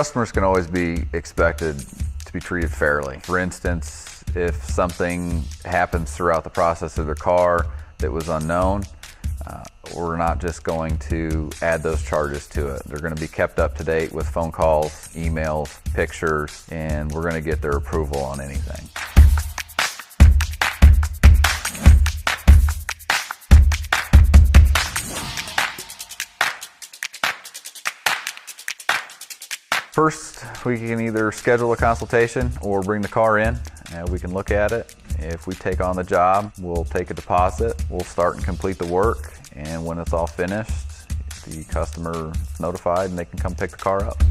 Customers can always be expected to be treated fairly. For instance, if something happens throughout the process of their car that was unknown, we're not just going to add those charges to it. They're going to be kept up to date with phone calls, emails, pictures, and we're going to get their approval on anything. First, we can either schedule a consultation or bring the car in and we can look at it. If we take on the job, we'll take a deposit, we'll start and complete the work, and when it's all finished, the customer is notified and they can come pick the car up.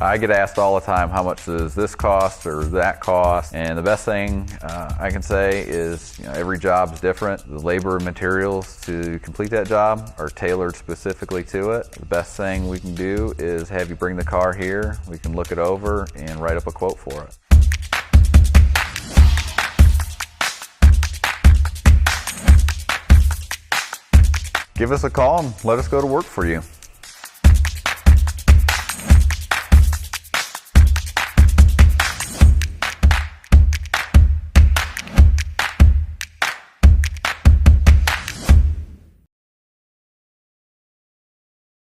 I get asked all the time, how much does this cost or that cost? And the best thing I can say is, every job is different. The labor and materials to complete that job are tailored specifically to it. The best thing we can do is have you bring the car here. We can look it over and write up a quote for it. Give us a call and let us go to work for you.